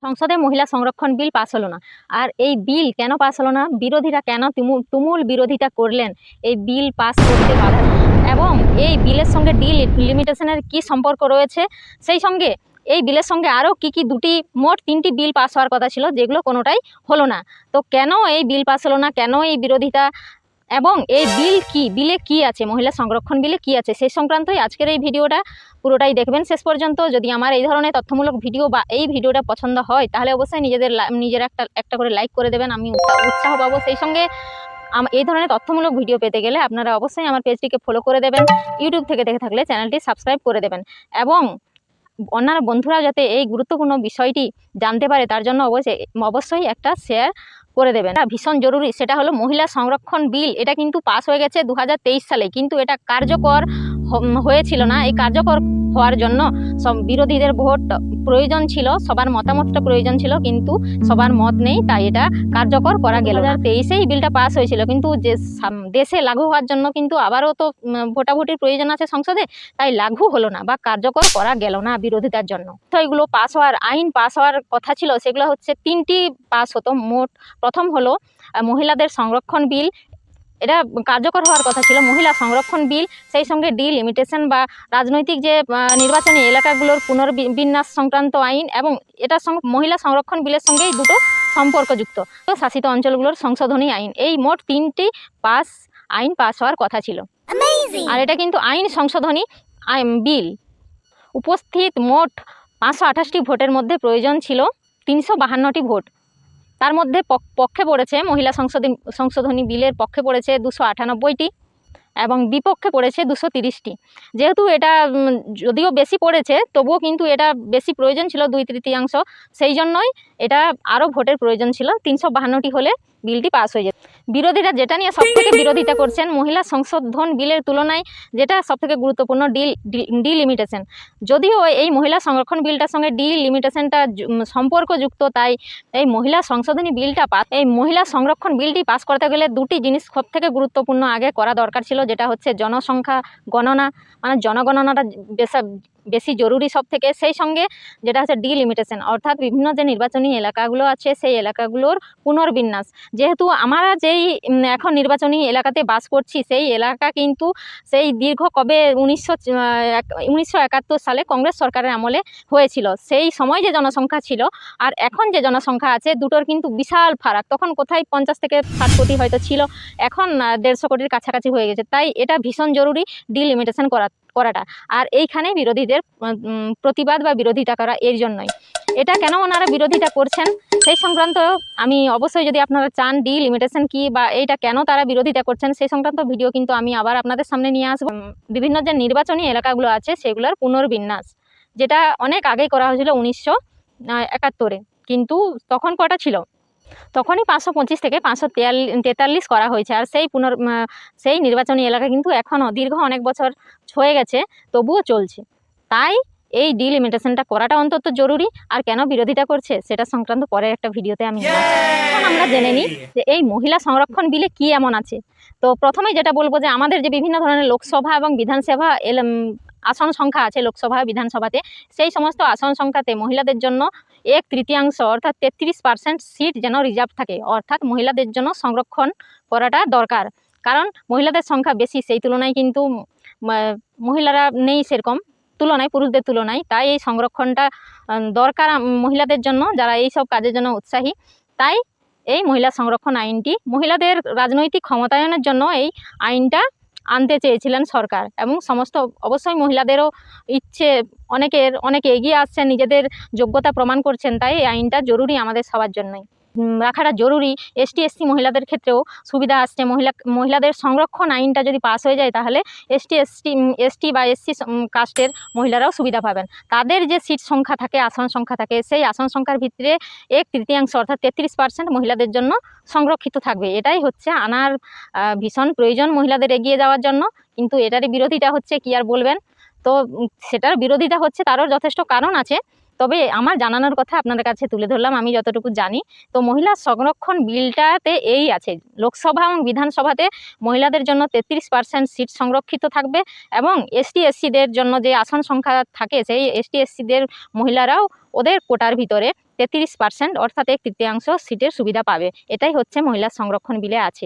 সংসদে মহিলা সংরক্ষণ বিল পাস হলো না। আর এই বিল কেন পাস হলো না, বিরোধীরা কেন তুমুল বিরোধিতা করলেন এই বিল পাস করতে বাধা, এবং এই বিলের সঙ্গে লিমিটেশনের কি সম্পর্ক রয়েছে, সেই সঙ্গে এই বিলের সঙ্গে আরও কি মোট 3টি বিল পাস হওয়ার কথা ছিল, যেগুলো কোনোটাই হলো না। তো কেন এই বিল পাস হলো না, কেন এই বিরোধিতা, এবং এই বিলে কি আছে, মহিলা সংরক্ষণ বিলে কি আছে, সেই সংক্রান্তই আজকের এই ভিডিওটা পুরোটাই দেখবেন শেষ পর্যন্ত। যদি আমার এই ধরনের তথ্যমূলক ভিডিও বা এই ভিডিওটা পছন্দ হয়, তাহলে অবশ্যই নিজেরা একটা করে লাইক করে দেবেন, আমি উৎসাহ পাবো। সেই সঙ্গে এই ধরনের তথ্যমূলক ভিডিও পেতে গেলে আপনারা অবশ্যই আমার পেজটিকে ফলো করে দেবেন, ইউটিউব থেকে দেখে থাকলে চ্যানেলটি সাবস্ক্রাইব করে দেবেন, এবং অন্যান্য বন্ধুরা যাতে এই গুরুত্বপূর্ণ বিষয়টি জানতে পারে তার জন্য অবশ্যই একটা শেয়ার করে দেবেন। ভীষণ জরুরি, সেটা হলো মহিলা সংরক্ষণ বিল। এটা কিন্তু পাস হয়ে গেছে 2023 সালে, কিন্তু এটা কার্যকর হয়েছিল না। এই কার্যকর হওয়ার জন্য সব বিরোধীদের ভোট প্রয়োজন ছিল, সবার মতামতটা প্রয়োজন ছিল, কিন্তু সবার মত নেই, তাই এটা কার্যকর করা গেল। 2023-এই বিলটা পাস হয়েছিল, কিন্তু যে দেশে লাগু হওয়ার জন্য কিন্তু আবারও তো ভোটাভুটির প্রয়োজন আছে সংসদে, তাই লাগু হলো না বা কার্যকর করা গেল না বিরোধিতার জন্য। তো এগুলো আইন পাস হওয়ার কথা ছিল, সেগুলো হচ্ছে 3টি পাস হতো মোট। প্রথম হলো মহিলাদের সংরক্ষণ বিল, এটা কার্যকর হওয়ার কথা ছিল, মহিলা সংরক্ষণ বিল। সেই সঙ্গে ডিলিমিটেশন বা রাজনৈতিক যে নির্বাচনী এলাকাগুলোর পুনর্বিন্যাস সংক্রান্ত আইন, এবং এটার সঙ্গে মহিলা সংরক্ষণ বিলের সঙ্গে এই দুটো সম্পর্কযুক্ত শাসিত অঞ্চলগুলোর সংশোধনী আইন। এই মোট 3টি আইন পাস হওয়ার কথা ছিল। আর এটা কিন্তু আইন সংশোধনী বিল। উপস্থিত মোট 528টি ভোটের মধ্যে প্রয়োজন ছিল 352টি ভোট। তার মধ্যে পক্ষে পড়েছে মহিলা সংশোধনী বিলের পক্ষে পড়েছে 298টি, এবং বিপক্ষে পড়েছে 230টি। যেহেতু এটা যদিও বেশি পড়েছে, তবুও কিন্তু এটা বেশি প্রয়োজন ছিল 2/3, সেই জন্যই এটা আরও ভোটের প্রয়োজন ছিল। 352টি হলে বিলটি পাস হয়ে যেত। বিরোধীরা যেটা নিয়ে সবথেকে বিরোধিতা করছেন, মহিলা সংশোধন বিলের তুলনায় যেটা সবথেকে গুরুত্বপূর্ণ ডিলিমিটেশন। যদিও এই মহিলা সংরক্ষণ বিলটার সঙ্গে ডিলিমিটেশনটা সম্পর্কযুক্ত, তাই এই মহিলা সংশোধনী বিলটা এই মহিলা সংরক্ষণ বিলটি পাস করতে গেলে 2টি জিনিস সবথেকে গুরুত্বপূর্ণ আগে করা দরকার ছিল, যেটা হচ্ছে জনসংখ্যা গণনা, মানে জনগণনাটা বেশি জরুরি সব থেকে। সেই সঙ্গে যেটা হচ্ছে ডিলিমিটেশন, অর্থাৎ বিভিন্ন যে নির্বাচনী এলাকাগুলো আছে সেই এলাকাগুলোর পুনর্বিন্যাস। যেহেতু আমরা যেই এখন নির্বাচনী এলাকাতে বাস করছি, সেই এলাকা কিন্তু সেই দীর্ঘ কবে 1971 সালে কংগ্রেস সরকারের আমলে হয়েছিল। সেই সময় যে জনসংখ্যা ছিল আর এখন যে জনসংখ্যা আছে, দুটোর কিন্তু বিশাল ফারাক। তখন কোথায় 50 থেকে 60 কোটি হয়তো ছিল, এখন 150 কোটির কাছাকাছি হয়ে গেছে। তাই এটা ভীষণ জরুরি ডিলিমিটেশন করাটা। আর এইখানে বিরোধীদের প্রতিবাদ বা বিরোধিতা করা এর জন্যই। এটা কেন ওনারা বিরোধিতা করছেন সেই সংক্রান্ত আমি অবশ্যই, যদি আপনারা চান ডিলিমিটেশন কি বা এইটা কেন তারা বিরোধিতা করছেন, সেই সংক্রান্ত ভিডিও কিন্তু আমি আবার আপনাদের সামনে নিয়ে আসবো। বিভিন্ন যে নির্বাচনী এলাকাগুলো আছে সেগুলোর পুনর্বিন্যাস, যেটা অনেক আগেই করা হয়েছিল 1971-এ, কিন্তু তখন কটা ছিল, তখনই 525 থেকে 543 করা হয়েছে। আর সেই নির্বাচনী এলাকা কিন্তু এখনও দীর্ঘ অনেক বছর হয়ে গেছে, তবুও চলছে। তাই এই ডিলিমিটেশনটা করাটা অন্তত জরুরি। আর কেন বিরোধিতা করছে সেটা সংক্রান্ত পরের একটা ভিডিওতে আমি এখন আমরা জেনে নিই যে এই মহিলা সংরক্ষণ বিলে কি এমন আছে। তো প্রথমেই যেটা বলবো যে আমাদের যে বিভিন্ন ধরনের লোকসভা এবং বিধানসভা আসন সংখ্যা আছে লোকসভা বিধানসভাতে, সেই সমস্ত আসন সংখ্যাতে মহিলাদের জন্য 1/3 অর্থাৎ 33% সিট যেন রিজার্ভ থাকে, অর্থাৎ মহিলাদের জন্য সংরক্ষণ করাটা দরকার। কারণ মহিলাদের সংখ্যা বেশি, সেই তুলনায় কিন্তু মহিলারা নেই সেরকম তুলনায়, পুরুষদের তুলনায়। তাই এই সংরক্ষণটা দরকার মহিলাদের জন্য, যারা এই সব কাজের জন্য উৎসাহী। তাই এই মহিলা সংরক্ষণ আইনটি মহিলাদের রাজনৈতিক ক্ষমতায়নের জন্য এই আইনটা আনতে চেয়েছিলেন সরকার, এবং অবশ্যই মহিলাদেরও ইচ্ছে, অনেকে এগিয়ে আসছেন, নিজেদের যোগ্যতা প্রমাণ করছেন। তাই এই আইনটা জরুরি আমাদের সবার জন্যই রাখাটা জরুরি। ST/SC মহিলাদের ক্ষেত্রেও সুবিধা আসছে। মহিলাদের সংরক্ষণ আইনটা যদি পাস হয়ে যায়, তাহলে ST বা SC কাস্টের মহিলারাও সুবিধা পাবেন। তাদের যে সিট সংখ্যা থাকে, আসন সংখ্যা থাকে, সেই আসন সংখ্যার ভিতরে 1/3 অর্থাৎ 33% মহিলাদের জন্য সংরক্ষিত থাকবে। এটাই হচ্ছে আনার ভীষণ প্রয়োজন মহিলাদের এগিয়ে যাওয়ার জন্য। কিন্তু এটারই বিরোধিতা হচ্ছে, কি আর বলবেন। তো সেটার বিরোধিতা হচ্ছে, তারও যথেষ্ট কারণ আছে। তবে আমার জানানোর কথা আপনাদের কাছে তুলে ধরলাম আমি যতটুকু জানি। তো মহিলা সংরক্ষণ বিলটাতে এই আছে, লোকসভা এবং বিধানসভাতে মহিলাদের জন্য 33% সিট সংরক্ষিত থাকবে এবং এসটি এসসিদের জন্য যে আসন সংখ্যা থাকে সেই এসটি এসসিদের মহিলারাও ওদের কোটার ভিতরে 33% অর্থাৎ 1/3 সিটের সুবিধা পাবে। এটাই হচ্ছে মহিলা সংরক্ষণ বিলে আছে।